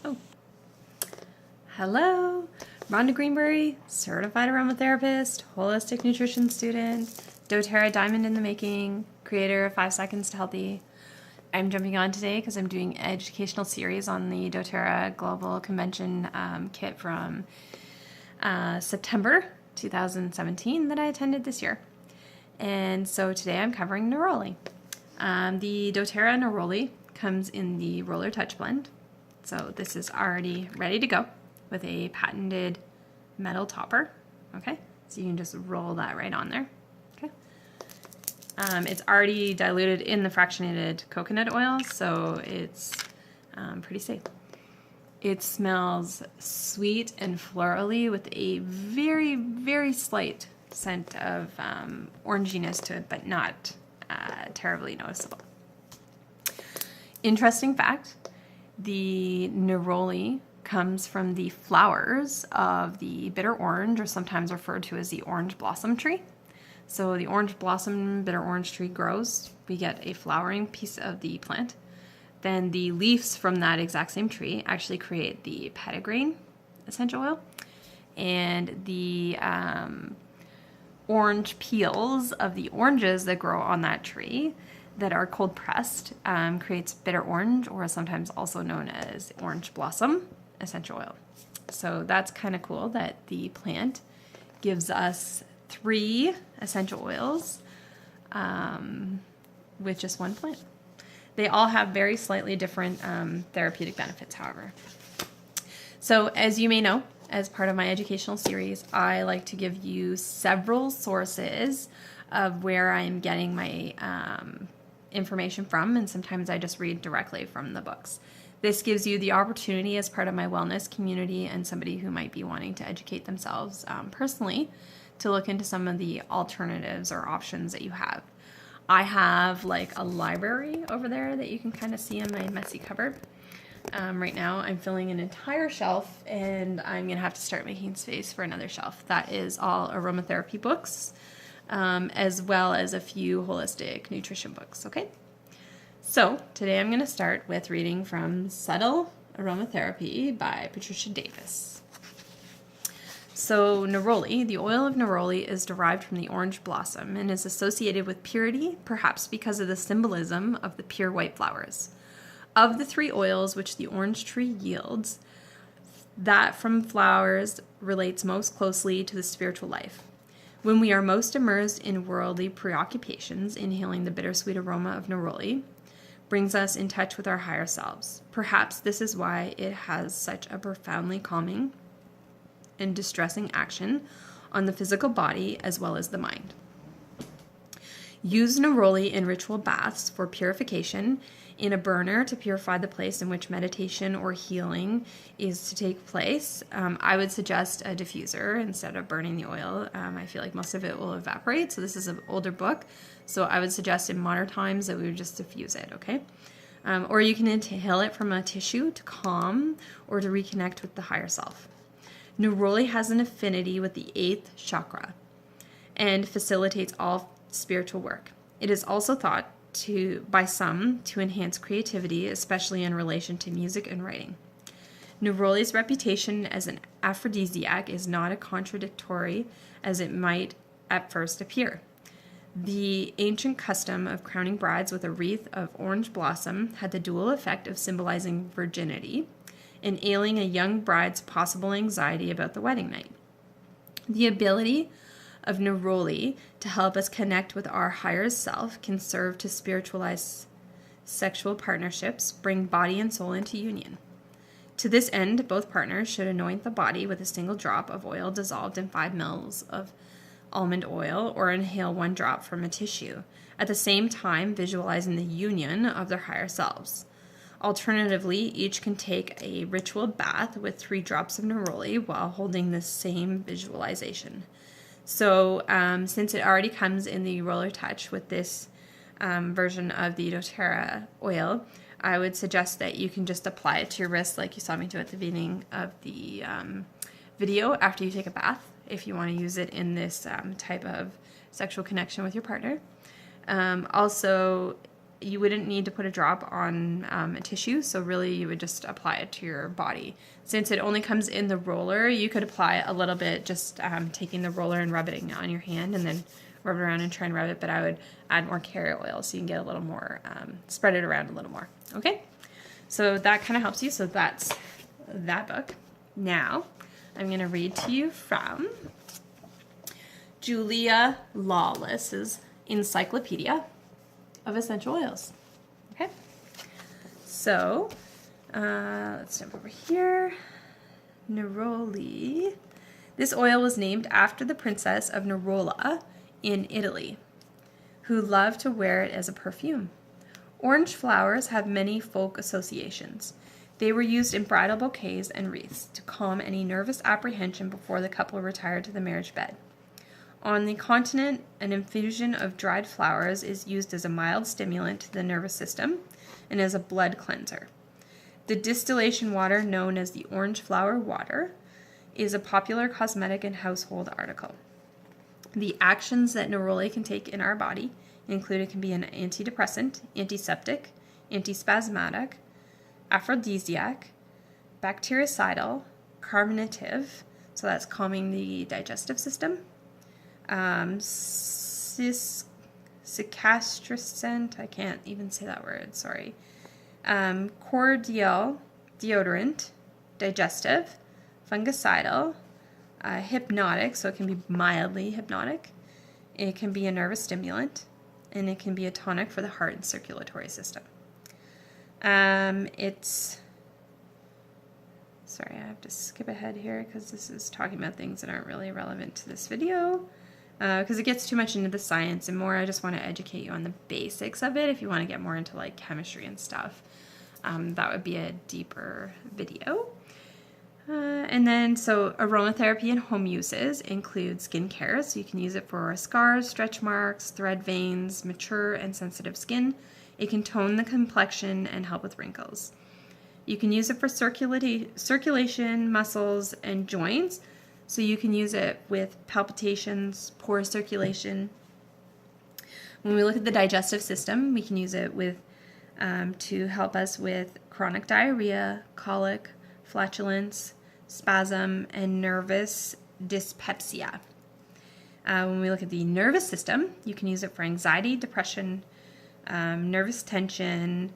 Oh, hello. Rhonda Greenberry, certified aromatherapist, holistic nutrition student, doTERRA diamond in the making, creator of 5 Seconds to Healthy. I'm jumping on today because I'm doing an educational series on the doTERRA Global Convention kit from September 2017 that I attended this year. And so today I'm covering Neroli. The doTERRA Neroli comes in the Roller Touch blend. So this is already ready to go with a patented metal topper. Okay, so you can just roll that right on there. Okay, it's already diluted in the fractionated coconut oil, so it's pretty safe. It smells sweet and florally with a very, very slight scent of oranginess to it, but not terribly noticeable. Interesting fact. The neroli comes from the flowers of the bitter orange, or sometimes referred to as the orange blossom tree. So the orange blossom bitter orange tree grows. We get a flowering piece of the plant. Then the leaves from that exact same tree actually create the petitgrain essential oil. And the orange peels of the oranges that grow on that tree that are cold pressed creates bitter orange, or sometimes also known as orange blossom essential oil. So that's kind of cool that the plant gives us 3 essential oils with just one plant. They all have very slightly different therapeutic benefits, however. So as you may know, as part of my educational series, I like to give you several sources of where I'm getting my information from, and sometimes I just read directly from the books. This gives you the opportunity, as part of my wellness community and somebody who might be wanting to educate themselves personally, to look into some of the alternatives or options that you have. I have like a library over there that you can kind of see in my messy cupboard. Right now I'm filling an entire shelf, and I'm gonna have to start making space for another shelf. That is all aromatherapy books, as well as a few holistic nutrition books, okay? So today I'm going to start with reading from Subtle Aromatherapy by Patricia Davis. So neroli, the oil of neroli, is derived from the orange blossom and is associated with purity, perhaps because of the symbolism of the pure white flowers. Of the 3 oils which the orange tree yields, that from flowers relates most closely to the spiritual life. When we are most immersed in worldly preoccupations, inhaling the bittersweet aroma of neroli brings us in touch with our higher selves. Perhaps this is why it has such a profoundly calming and distressing action on the physical body as well as the mind. Use neroli in ritual baths for purification, in a burner to purify the place in which meditation or healing is to take place. I would suggest a diffuser instead of burning the oil. I feel like most of it will evaporate, so this is an older book. So I would suggest in modern times that we would just diffuse it, okay? Or you can inhale it from a tissue to calm or to reconnect with the higher self. Neroli has an affinity with the 8th chakra and facilitates all spiritual work. It is also thought by some to enhance creativity, especially in relation to music and writing. Neroli's reputation as an aphrodisiac is not as contradictory as it might at first appear. The ancient custom of crowning brides with a wreath of orange blossom had the dual effect of symbolizing virginity and allaying a young bride's possible anxiety about the wedding night. The ability of neroli to help us connect with our higher self can serve to spiritualize sexual partnerships, bring body and soul into union. To this end, both partners should anoint the body with a single drop of oil dissolved in 5 ml of almond oil, or inhale 1 drop from a tissue, at the same time visualizing the union of their higher selves. Alternatively, each can take a ritual bath with 3 drops of neroli while holding the same visualization. So since it already comes in the Roller Touch with this version of the doTERRA oil, I would suggest that you can just apply it to your wrist like you saw me do at the beginning of the video after you take a bath, if you want to use it in this type of sexual connection with your partner. Also, you wouldn't need to put a drop on a tissue, so really you would just apply it to your body. Since it only comes in the roller, you could apply a little bit, just taking the roller and rubbing it on your hand and then rub it around and try and rub it, but I would add more carrot oil so you can get a little more, spread it around a little more, okay? So that kind of helps you, so that's that book. Now, I'm going to read to you from Julia Lawless's Encyclopedia of Essential Oils. Okay, so let's jump over here. Neroli. This oil was named after the princess of Nerola in Italy, who loved to wear it as a perfume. Orange flowers have many folk associations. They were used in bridal bouquets and wreaths to calm any nervous apprehension before the couple retired to the marriage bed. On the continent, an infusion of dried flowers is used as a mild stimulant to the nervous system and as a blood cleanser. The distillation water, known as the orange flower water, is a popular cosmetic and household article. The actions that neroli can take in our body include it can be an antidepressant, antiseptic, antispasmodic, aphrodisiac, bactericidal, carminative, so that's calming the digestive system, cicatricent, I can't even say that word, sorry, cordial, deodorant, digestive, fungicidal, hypnotic, so it can be mildly hypnotic, it can be a nervous stimulant, and it can be a tonic for the heart and circulatory system. Sorry, I have to skip ahead here because this is talking about things that aren't really relevant to this video because it gets too much into the science and more. I just want to educate you on the basics of it. If you want to get more into like chemistry and stuff, that would be a deeper video. And then, so aromatherapy and home uses include skincare, so you can use it for scars, stretch marks, thread veins, mature and sensitive skin. It can tone the complexion and help with wrinkles. You can use it for circulation, muscles, and joints. So you can use it with palpitations, poor circulation. When we look at the digestive system, we can use it with to help us with chronic diarrhea, colic, flatulence, spasm, and nervous dyspepsia. When we look at the nervous system, you can use it for anxiety, depression, nervous tension,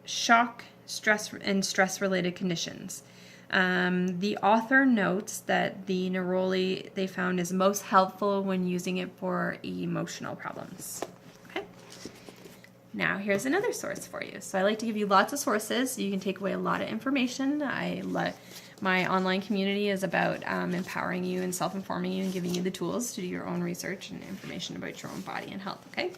shock, stress, and stress-related conditions. The author notes that the neroli they found is most helpful when using it for emotional problems. Okay. Now here's another source for you. So I like to give you lots of sources so you can take away a lot of information. My online community is about empowering you and self-informing you and giving you the tools to do your own research and information about your own body and health. Okay.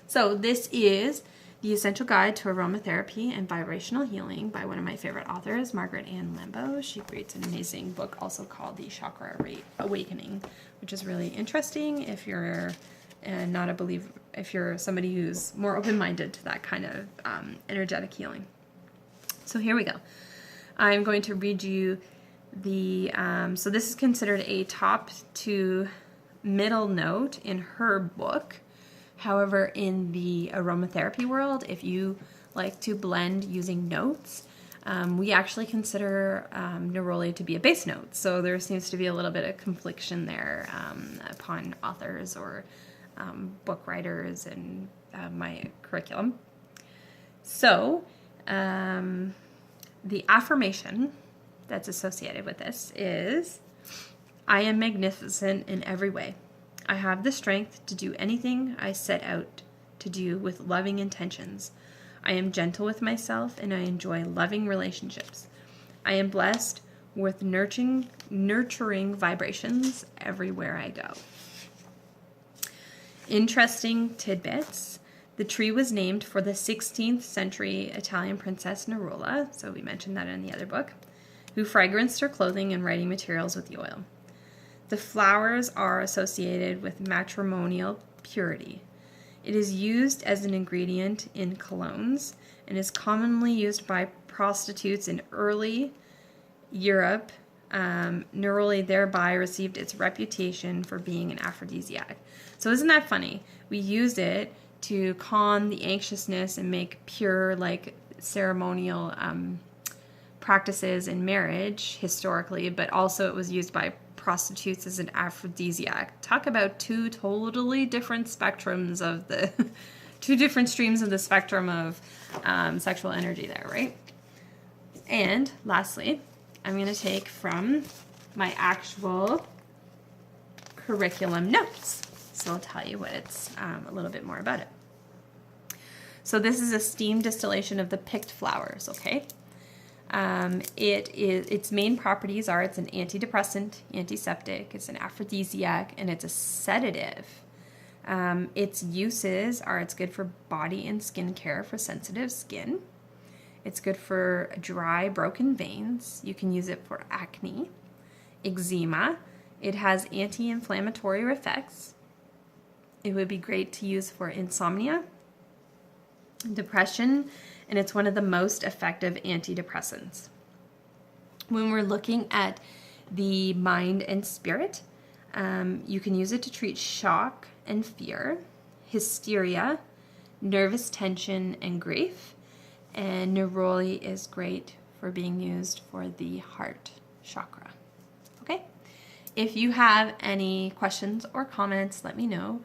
So this is The Essential Guide to Aromatherapy and Vibrational Healing by one of my favorite authors, Margaret Ann Lambo. She creates an amazing book also called The Chakra Awakening, which is really interesting if you're not a believer, if you're somebody who's more open-minded to that kind of energetic healing. So here we go. I'm going to read you the, so this is considered a top to middle note in her book. However, in the aromatherapy world, if you like to blend using notes, we actually consider neroli to be a base note. So there seems to be a little bit of confliction there upon authors or book writers and my curriculum. So the affirmation that's associated with this is, I am magnificent in every way. I have the strength to do anything I set out to do with loving intentions. I am gentle with myself and I enjoy loving relationships. I am blessed with nurturing vibrations everywhere I go. Interesting tidbits. The tree was named for the 16th century Italian princess Nerola, so we mentioned that in the other book, who fragranced her clothing and writing materials with the oil. The flowers are associated with matrimonial purity. It is used as an ingredient in colognes and is commonly used by prostitutes in early Europe. Neroli thereby received its reputation for being an aphrodisiac. So isn't that funny? We use it to calm the anxiousness and make pure, like, ceremonial practices in marriage historically, but also it was used by prostitutes as an aphrodisiac. Talk about two totally different spectrums of the two different streams of the spectrum of sexual energy there, right? And lastly, I'm going to take from my actual curriculum notes. So I'll tell you what it's a little bit more about it. So this is a steam distillation of the picked flowers, okay? Its main properties are it's an antidepressant, antiseptic, it's an aphrodisiac, and it's a sedative. Its uses are it's good for body and skin care for sensitive skin. It's good for dry, broken veins. You can use it for acne, eczema. It has anti-inflammatory effects. It would be great to use for insomnia, depression, and it's one of the most effective antidepressants. When we're looking at the mind and spirit, you can use it to treat shock and fear, hysteria, nervous tension, and grief. And Neroli is great for being used for the heart chakra. Okay? If you have any questions or comments, let me know.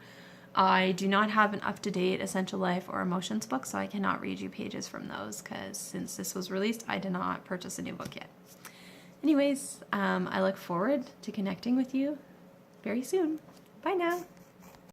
I do not have an up-to-date Essential Life or Emotions book, so I cannot read you pages from those because since this was released, I did not purchase a new book yet. Anyways, I look forward to connecting with you very soon. Bye now.